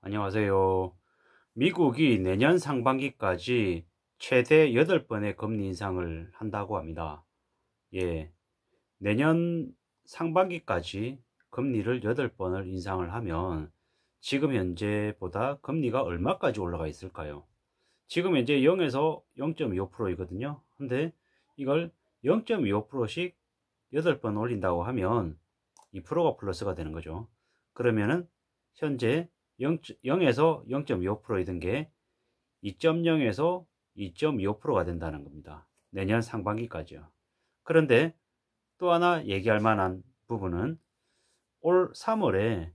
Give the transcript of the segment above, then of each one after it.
안녕하세요. 미국이 내년 상반기까지 최대 8번의 금리 인상을 한다고 합니다. 예, 내년 상반기까지 금리를 8번을 인상을 하면 지금 현재보다 금리가 얼마까지 올라가 있을까요? 지금 현재 0에서 0.25%이거든요. 근데 이걸 0.25%씩 8번 올린다고 하면 2%가 플러스가 되는 거죠. 그러면은 현재 0에서 0.25%이던 게 2.0에서 2.25%가 된다는 겁니다. 내년 상반기까지요. 그런데 또 하나 얘기할 만한 부분은 올 3월에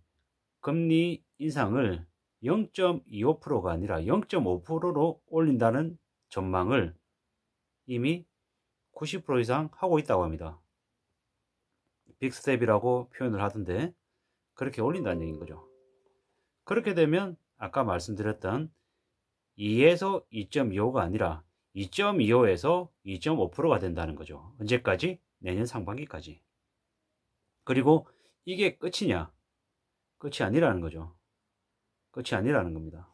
금리 인상을 0.25%가 아니라 0.5%로 올린다는 전망을 이미 90% 이상 하고 있다고 합니다. 빅스텝이라고 표현을 하던데 그렇게 올린다는 얘기인 거죠. 그렇게 되면 아까 말씀드렸던 2에서 2.25가 아니라 2.25에서 2.5%가 된다는 거죠. 언제까지? 내년 상반기까지. 그리고 이게 끝이냐? 끝이 아니라는 거죠. 끝이 아니라는 겁니다.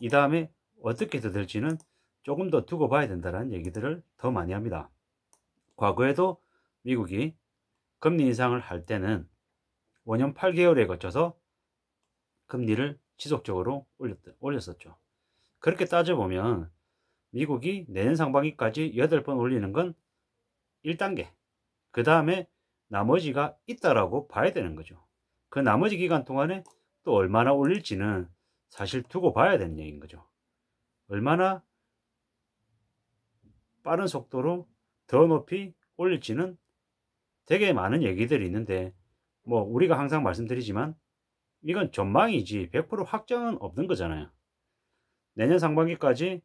이 다음에 어떻게 더 될지는 조금 더 두고 봐야 된다는 얘기들을 더 많이 합니다. 과거에도 미국이 금리 인상을 할 때는 5년 8개월에 거쳐서 금리를 지속적으로 올렸었죠. 그렇게 따져보면 미국이 내년 상반기까지 8번 올리는 건 1단계. 그 다음에 나머지가 있다라고 봐야 되는 거죠. 그 나머지 기간 동안에 또 얼마나 올릴지는 사실 두고 봐야 되는 얘기인 거죠. 얼마나 빠른 속도로 더 높이 올릴지는 되게 많은 얘기들이 있는데 뭐 우리가 항상 말씀드리지만 이건 전망이지 100% 확정은 없는 거잖아요. 내년 상반기까지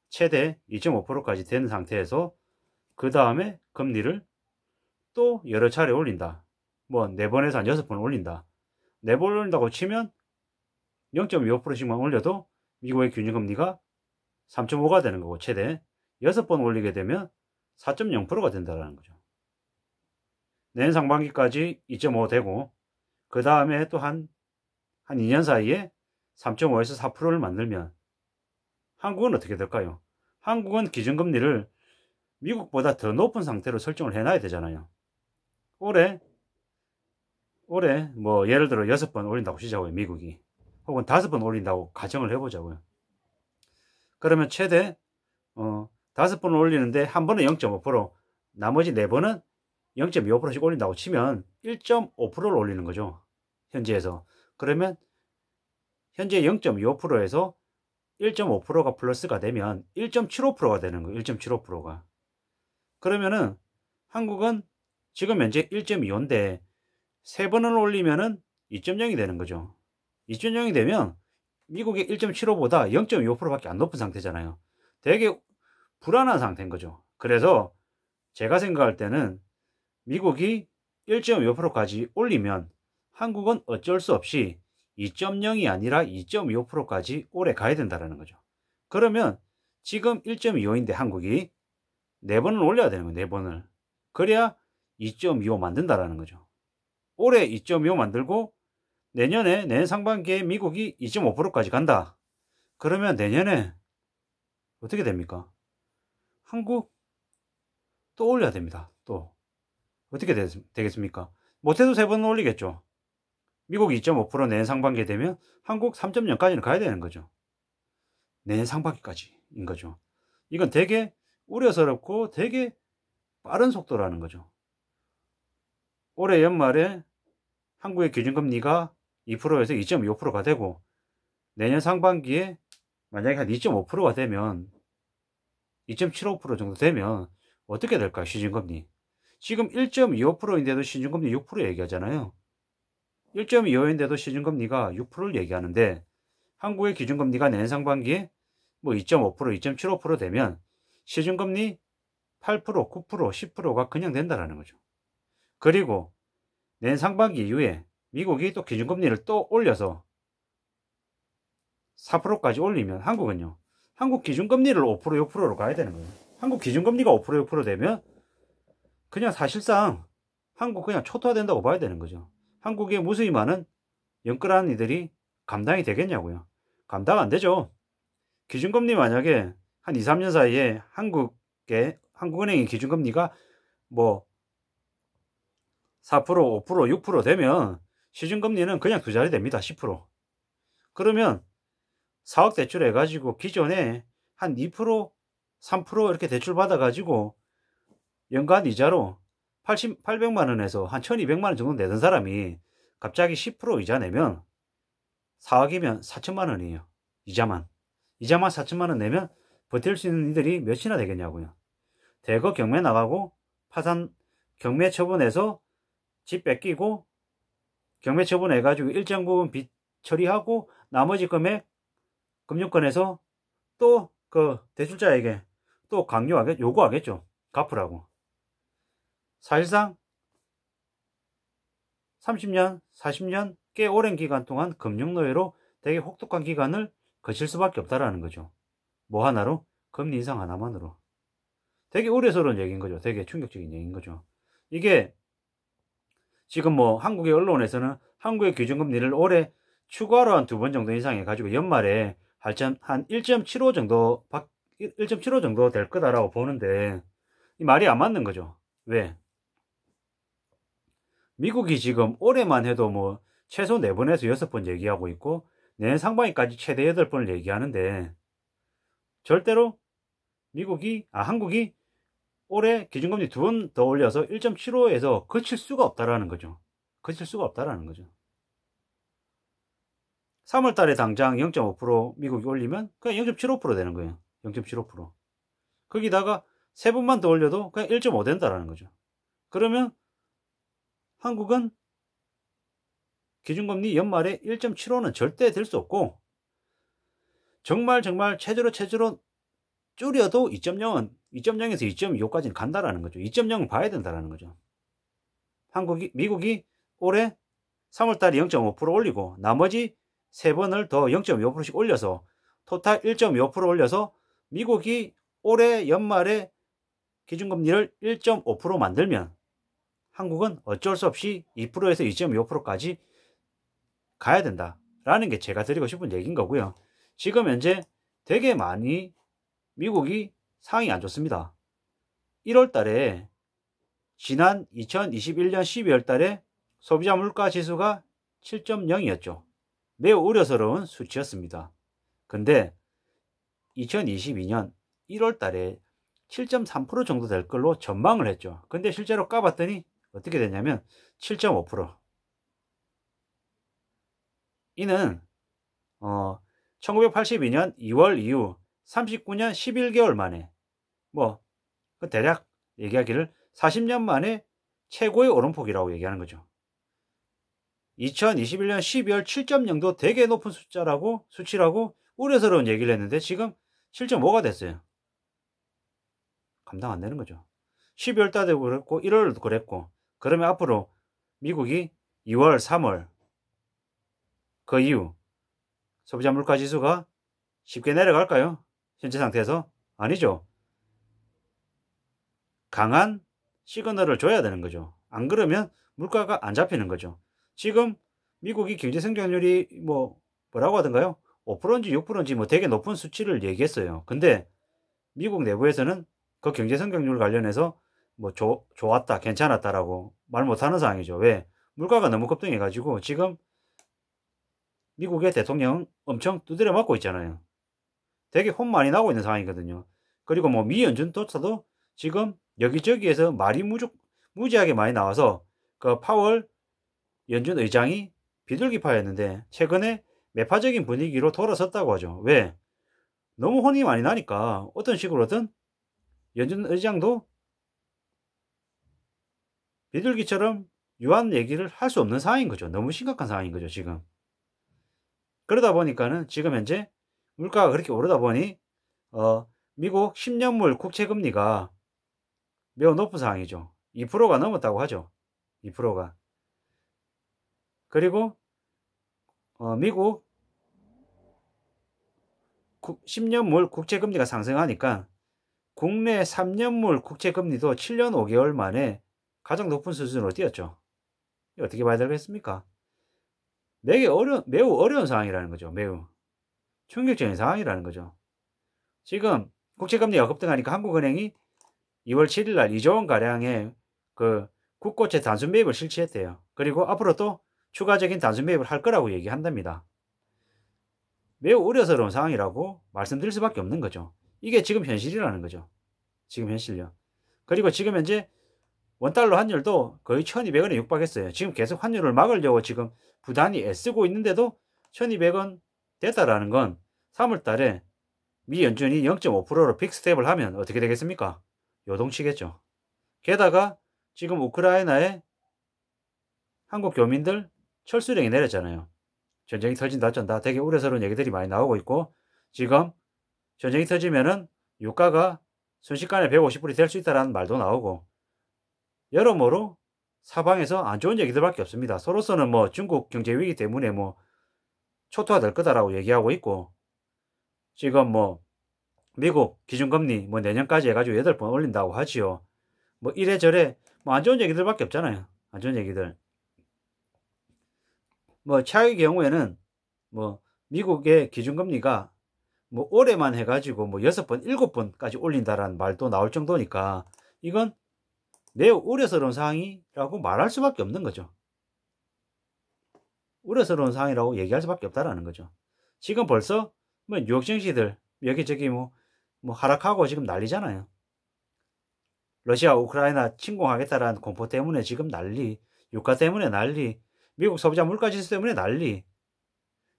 최대 2.5%까지 되는 상태에서 그 다음에 금리를 또 여러 차례 올린다. 뭐 4번에서 한 6번 올린다. 4번 올린다고 치면 0.25%씩만 올려도 미국의 기준금리가 3.5가 되는 거고 최대 6번 올리게 되면 4.0%가 된다는 거죠. 내년 상반기까지 2.5 되고 그 다음에 또 한 2년 사이에 3.5에서 4%를 만들면 한국은 어떻게 될까요? 한국은 기준금리를 미국보다 더 높은 상태로 설정을 해놔야 되잖아요. 올해 뭐 예를 들어 6번 올린다고 치자고요. 미국이. 혹은 5번 올린다고 가정을 해보자고요. 그러면 최대 5번 올리는데 한 번은 0.5%, 나머지 4번은 0.25%씩 올린다고 치면 1.5%를 올리는 거죠. 현지에서. 그러면 현재 0.25%에서 1.5%가 플러스가 되면 1.75%가 되는 거예요. 1.75%가. 그러면은 한국은 지금 현재 1.25인데 3번을 올리면은 2.0이 되는 거죠. 2.0이 되면 미국의 1.75보다 0.25%밖에 안 높은 상태잖아요. 되게 불안한 상태인 거죠. 그래서 제가 생각할 때는 미국이 1.25%까지 올리면 한국은 어쩔 수 없이 2.0이 아니라 2.25%까지 올해 가야 된다는 거죠. 그러면 지금 1.25인데 한국이 4번을 올려야 되는 거예요. 4번을. 그래야 2.25 만든다라는 거죠. 올해 2.25 만들고 내년 상반기에 미국이 2.5%까지 간다. 그러면 내년에 어떻게 됩니까? 한국 또 올려야 됩니다. 또 어떻게 되겠습니까? 못해도 3번 올리겠죠. 미국 2.5% 내년 상반기에 되면 한국 3.0까지는 가야 되는 거죠. 내년 상반기까지인 거죠. 이건 되게 우려스럽고 되게 빠른 속도라는 거죠. 올해 연말에 한국의 기준금리가 2%에서 2.25%가 되고 내년 상반기에 만약에 한 2.5%가 되면 2.75% 정도 되면 어떻게 될까요? 시중금리. 지금 1.25%인데도 시중금리 6% 얘기하잖아요. 1.25인데도 시중금리가 6%를 얘기하는데 한국의 기준금리가 내년 상반기에 뭐 2.5%, 2.75% 되면 시중금리 8%, 9%, 10%가 그냥 된다는 거죠. 그리고 내년 상반기 이후에 미국이 또 기준금리를 또 올려서 4%까지 올리면 한국은요. 한국 기준금리를 5%, 6%로 가야 되는 거예요. 한국 기준금리가 5%, 6% 되면 그냥 사실상 한국 그냥 초토화된다고 봐야 되는 거죠. 한국의 무수히 많은 영끌하는 이들이 감당이 되겠냐고요. 감당 안 되죠. 기준금리 만약에 한 2, 3년 사이에 한국은행의 기준금리가 뭐 4%, 5%, 6% 되면 시중금리는 그냥 두 자리 됩니다. 10%. 그러면 4억 대출 해가지고 기존에 한 2%, 3% 이렇게 대출 받아가지고 연간 이자로 800만 원에서 한 1200만 원 정도 내던 사람이 갑자기 10% 이자 내면 4억이면 4천만 원이에요. 이자만 4천만 원 내면 버틸 수 있는 이들이 몇이나 되겠냐고요. 대거 경매 나가고 파산 경매 처분해서 집 뺏기고 경매 처분해가지고 일정 부분 빚 처리하고 나머지 금액 금융권에서 또 그 대출자에게 또 요구하겠죠. 갚으라고. 사실상 30년, 40년 꽤 오랜 기간 동안 금융노예로 되게 혹독한 기간을 거칠 수밖에 없다라는 거죠. 뭐 하나로? 금리 인상 하나만으로. 되게 우려스러운 얘기인 거죠. 되게 충격적인 얘기인 거죠. 이게 지금 뭐 한국의 언론에서는 한국의 기준금리를 올해 추가로 한 2번 정도 인상해 가지고 연말에 한 1.75 정도 될 거다라고 보는데 이 말이 안 맞는 거죠. 왜? 미국이 지금 올해만 해도 뭐 최소 4번에서 6번 얘기하고 있고 내년 상반기까지 최대 8번을 얘기하는데 절대로 한국이 올해 기준금리 2번 더 올려서 1.75에서 거칠 수가 없다라는 거죠. 3월 달에 당장 0.5% 미국이 올리면 그냥 0.75% 되는 거예요. 0.75%. 거기다가 3번만 더 올려도 그냥 1.5 된다라는 거죠. 그러면 한국은 기준금리 연말에 1.75는 절대 될 수 없고 정말 최저로 줄여도 2.0에서 2.25까지는 간다라는 거죠. 2.0은 봐야 된다라는 거죠. 미국이 올해 3월달에 0.5% 올리고 나머지 3번을 더 0.25%씩 올려서 토탈 1.25% 올려서 미국이 올해 연말에 기준금리를 1.5% 만들면 한국은 어쩔 수 없이 2%에서 2.25%까지 가야 된다라는 게 제가 드리고 싶은 얘기인 거고요. 지금 현재 되게 많이 미국이 상황이 안 좋습니다. 1월 달에 지난 2021년 12월 달에 소비자 물가 지수가 7.0이었죠. 매우 우려스러운 수치였습니다. 근데 2022년 1월 달에 7.3% 정도 될 걸로 전망을 했죠. 근데 실제로 까봤더니 어떻게 되냐면 7.5%. 이는 1982년 2월 이후 39년 11개월 만에 대략 얘기하기를 40년 만에 최고의 오름폭이라고 얘기하는 거죠. 2021년 12월 7.0도 되게 높은 수치라고 우려스러운 얘기를 했는데 지금 7.5가 됐어요. 감당 안 되는 거죠. 12월 달에도 그랬고 1월도 그랬고 그러면 앞으로 미국이 2월, 3월 그 이후 소비자 물가 지수가 쉽게 내려갈까요? 현재 상태에서? 아니죠. 강한 시그널을 줘야 되는 거죠. 안 그러면 물가가 안 잡히는 거죠. 지금 미국이 경제 성장률이 뭐라고 하던가요? 5%인지 6%인지 되게 높은 수치를 얘기했어요. 근데 미국 내부에서는 그 경제 성장률 관련해서 좋았다, 괜찮았다라고 말 못하는 상황이죠. 왜? 물가가 너무 급등해가지고 지금 미국의 대통령 엄청 두드려 맞고 있잖아요. 되게 혼 많이 나고 있는 상황이거든요. 그리고 미 연준조차도 지금 여기저기에서 말이 무지하게 많이 나와서 그 파월 연준 의장이 비둘기파였는데 최근에 매파적인 분위기로 돌아섰다고 하죠. 왜? 너무 혼이 많이 나니까 어떤 식으로든 연준 의장도 비둘기처럼 유한 얘기를 할 수 없는 상황인 거죠. 너무 심각한 상황인 거죠, 지금. 그러다 보니까는 지금 현재 물가가 그렇게 오르다 보니 미국 10년물 국채금리가 매우 높은 상황이죠. 2%가 넘었다고 하죠. 2%가. 그리고 미국 10년물 국채금리가 상승하니까 국내 3년물 국채금리도 7년 5개월 만에 가장 높은 수준으로 뛰었죠. 어떻게 봐야 되겠습니까? 매우 어려운 상황이라는 거죠. 매우. 충격적인 상황이라는 거죠. 지금 국제금리가 급등하니까 한국은행이 2월 7일 날 2조 원 가량의 그 국고채 단순 매입을 실시했대요. 그리고 앞으로 또 추가적인 단순 매입을 할 거라고 얘기한답니다. 매우 우려스러운 상황이라고 말씀드릴 수밖에 없는 거죠. 이게 지금 현실이라는 거죠. 지금 현실요. 그리고 지금 현재 원달러 환율도 거의 1200원에 육박했어요. 지금 계속 환율을 막으려고 지금 부단히 애쓰고 있는데도 1200원 됐다라는 건 3월 달에 미 연준이 0.5%로 빅스텝을 하면 어떻게 되겠습니까? 요동치겠죠. 게다가 지금 우크라이나에 한국 교민들 철수령이 내렸잖아요. 전쟁이 터진다 어쩐다 되게 우려스러운 얘기들이 많이 나오고 있고, 지금 전쟁이 터지면은 유가가 순식간에 150불이 될 수 있다는 말도 나오고, 여러모로 사방에서 안 좋은 얘기들밖에 없습니다. 서로서는 뭐 중국 경제 위기 때문에 뭐 초토화 될 거다라고 얘기하고 있고, 지금 뭐 미국 기준금리 뭐 내년까지 해가지고 8번 올린다고 하지요. 뭐 이래저래 뭐 안 좋은 얘기들밖에 없잖아요. 안 좋은 얘기들. 뭐 최악의 경우에는 뭐 미국의 기준금리가 뭐 올해만 해가지고 뭐 6번, 7번까지 올린다라는 말도 나올 정도니까 이건 매우 우려스러운 상황이라고 말할 수밖에 없는 거죠. 우려스러운 상황이라고 얘기할 수밖에 없다라는 거죠. 지금 벌써 뭐 뉴욕 증시들 여기저기 뭐 하락하고 지금 난리잖아요. 러시아 우크라이나 침공하겠다라는 공포 때문에 지금 난리, 유가 때문에 난리, 미국 소비자 물가지수 때문에 난리,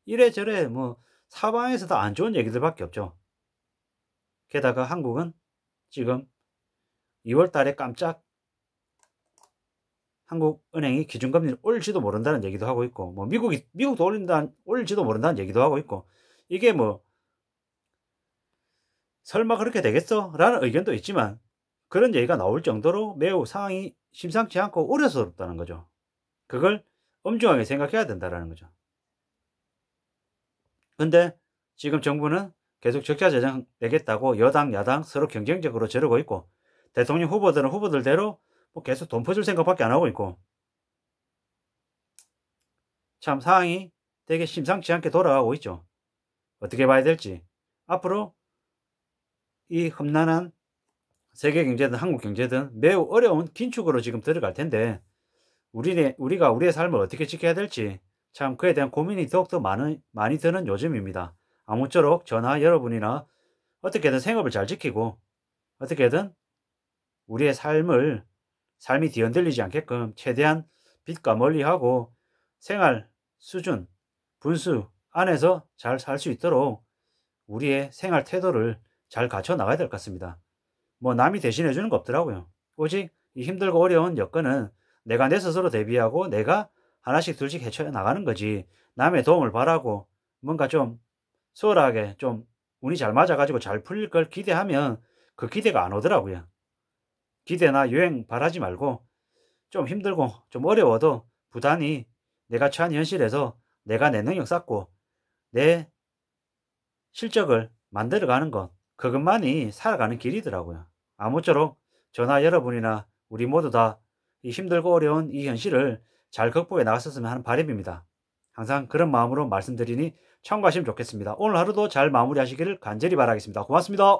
이래저래 뭐 사방에서 다 안 좋은 얘기들밖에 없죠. 게다가 한국은 지금 2월 달에 깜짝 한국은행이 기준금리를 올릴지도 모른다는 얘기도 하고 있고, 뭐 미국도 올릴지도 모른다는 얘기도 하고 있고, 이게 뭐 설마 그렇게 되겠어? 라는 의견도 있지만 그런 얘기가 나올 정도로 매우 상황이 심상치 않고 우려스럽다는 거죠. 그걸 엄중하게 생각해야 된다는 거죠. 근데 지금 정부는 계속 적자 재정 내겠다고 여당 야당 서로 경쟁적으로 저러고 있고, 대통령 후보들은 후보들대로 뭐 계속 돈 퍼줄 생각밖에 안 하고 있고, 참 상황이 되게 심상치 않게 돌아가고 있죠. 어떻게 봐야 될지. 앞으로 이 험난한 세계 경제든 한국 경제든 매우 어려운 긴축으로 지금 들어갈 텐데, 우리가 우리의 삶을 어떻게 지켜야 될지 참 그에 대한 고민이 더욱더 많이 드는 요즘입니다. 아무쪼록 저나 여러분이나 어떻게든 생업을 잘 지키고 어떻게든 우리의 삶이 뒤흔들리지 않게끔 최대한 빚과 멀리하고 생활 수준, 분수 안에서 잘 살 수 있도록 우리의 생활 태도를 잘 갖춰 나가야 될 것 같습니다. 뭐 남이 대신해 주는 거 없더라고요. 오직 이 힘들고 어려운 여건은 내가 내 스스로 대비하고 내가 하나씩 둘씩 헤쳐 나가는 거지, 남의 도움을 바라고 뭔가 좀 수월하게 좀 운이 잘 맞아가지고 잘 풀릴 걸 기대하면 그 기대가 안 오더라고요. 기대나 유행 바라지 말고 좀 힘들고 좀 어려워도 부단히 내가 처한 현실에서 내가 내 능력 쌓고 내 실적을 만들어가는 것, 그것만이 살아가는 길이더라고요. 아무쪼록 저나 여러분이나 우리 모두 다 이 힘들고 어려운 이 현실을 잘 극복해 나갔었으면 하는 바람입니다. 항상 그런 마음으로 말씀드리니 참고하시면 좋겠습니다. 오늘 하루도 잘 마무리하시기를 간절히 바라겠습니다. 고맙습니다.